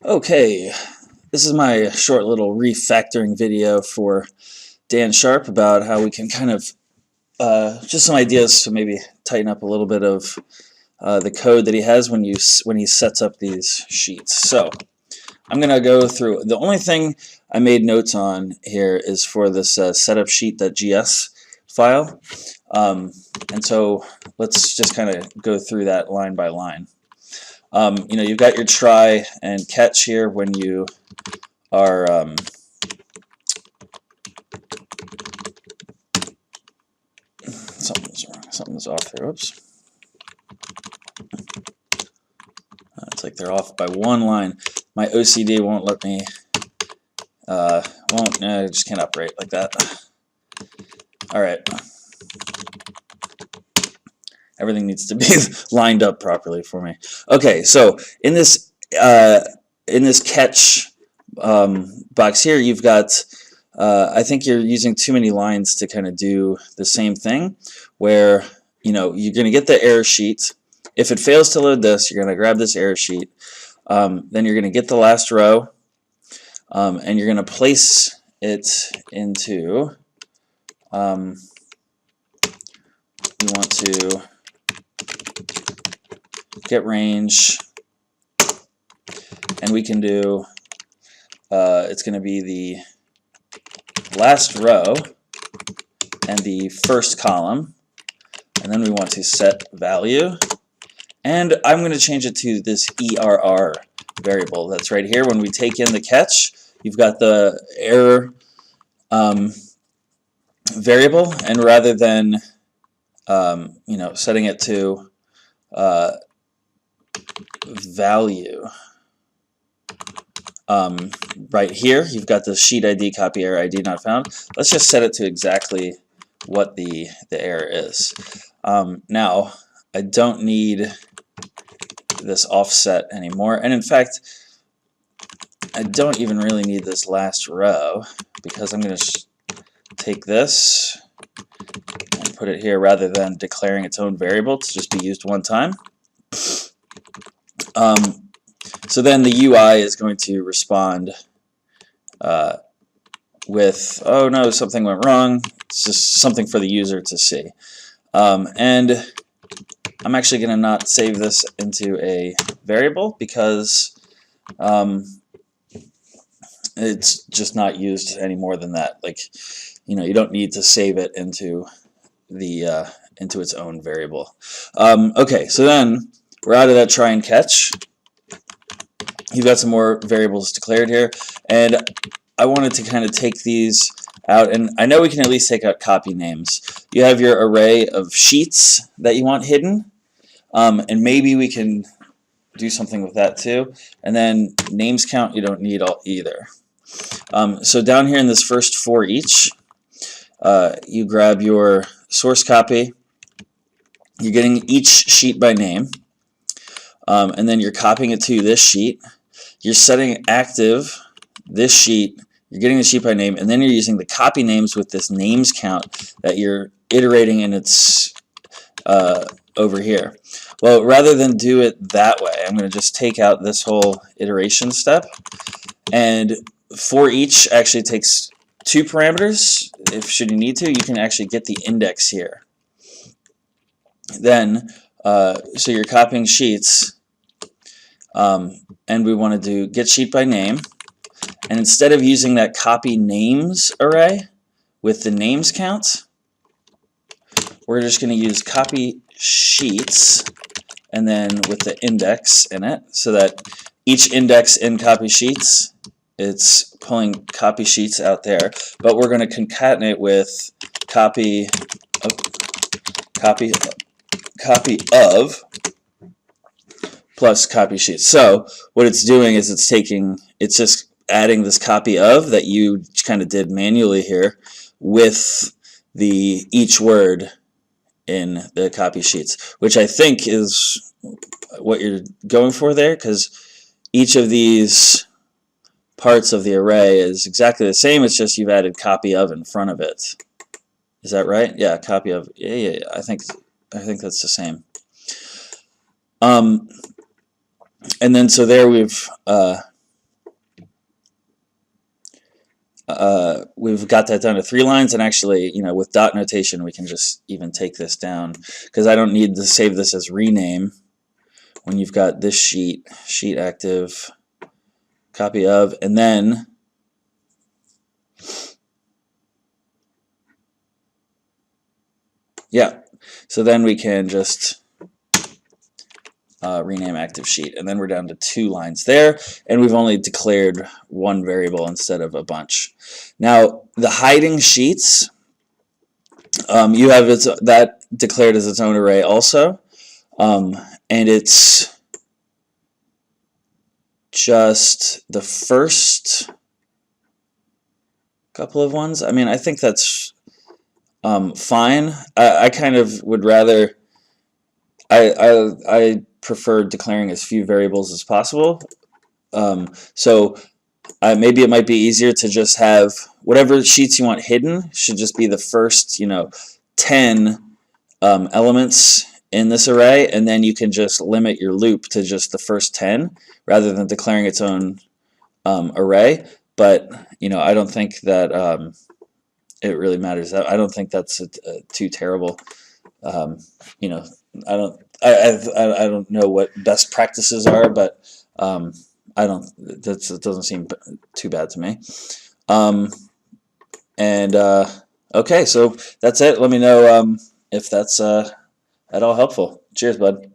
Okay, this is my short little refactoring video for Dan Sharp about how we can kind of just some ideas to maybe tighten up a little bit of the code that he has when he sets up these sheets. So I'm gonna go through. The only thing I made notes on here is for this setup sheet.gs file, and so let's just kind of go through that line by line. You've got your try and catch here when you are something's off there. Oops. It's like they're off by one line. My OCD won't let me. I just can't operate like that. All right. Everything needs to be lined up properly for me. Okay, so in this catch box here, you've got. I think you're using too many lines to kind of do the same thing. Where you're going to get the error sheet. If it fails to load this, you're going to grab this error sheet. Then you're going to get the last row, and you're going to place it into. You want to get range, and we can do. It's going to be the last row and the first column, and then we want to set value. And I'm going to change it to this ERR variable that's right here. When we take in the catch, you've got the error variable, and rather than setting it to value right here, you've got the sheet ID, copy error ID not found. Let's just set it to exactly what the error is. Now I don't need this offset anymore, and in fact I don't even really need this last row, because I'm going to take this and put it here rather than declaring its own variable to just be used one time. So then the UI is going to respond with, oh no, something went wrong. It's just something for the user to see. And I'm actually going to not save this into a variable because it's just not used any more than that. Like, you don't need to save it into the into its own variable. Okay, so then we're out of that try and catch. You've got some more variables declared here, and I wanted to kind of take these out, and I know we can at least take out copy names. You have your array of sheets that you want hidden, and maybe we can do something with that too. And then names count you don't need either. So down here in this first for each, you grab your source copy. You're getting each sheet by name, and then you're copying it to this sheet. You're setting active this sheet. You're getting the sheet by name, and then you're using the copy names with this names count that you're iterating, and it's over here. Well, rather than do it that way, I'm going to just take out this whole iteration step. And for each actually takes two parameters. If should you need to, you can actually get the index here. Then, so you're copying sheets, and we want to do get sheet by name. And instead of using that copy names array with the names count, we're just going to use copy sheets and then with the index in it, so that each index in copy sheets, it's pulling copy sheets out there, but we're going to concatenate with copy of plus copy sheets. So what it's doing is it's just adding this copy of that you kind of did manually here with each word in the copy sheets, which I think is what you're going for there, because each of these parts of the array is exactly the same. It's just you've added copy of in front of it. Is that right? Yeah, copy of. Yeah. I think that's the same. And then so there we've we've got that down to 3 lines, and actually, with dot notation, we can just even take this down, because I don't need to save this as rename when you've got this sheet active, copy of, and then yeah, so then we can just rename active sheet, and then we're down to 2 lines there, and we've only declared 1 variable instead of a bunch. Now, the hiding sheets, you have that declared as its own array also, and it's just the first couple of ones. I mean, I think that's fine. I kind of would rather, I prefer declaring as few variables as possible. So maybe it might be easier to just have whatever sheets you want hidden should just be the first, 10 elements in this array, and then you can just limit your loop to just the first 10 rather than declaring its own array. But I don't think that it really matters. I don't think that's too terrible. I don't know what best practices are, but I don't. That doesn't seem too bad to me. Okay, so that's it. Let me know if that's at all helpful. Cheers, bud.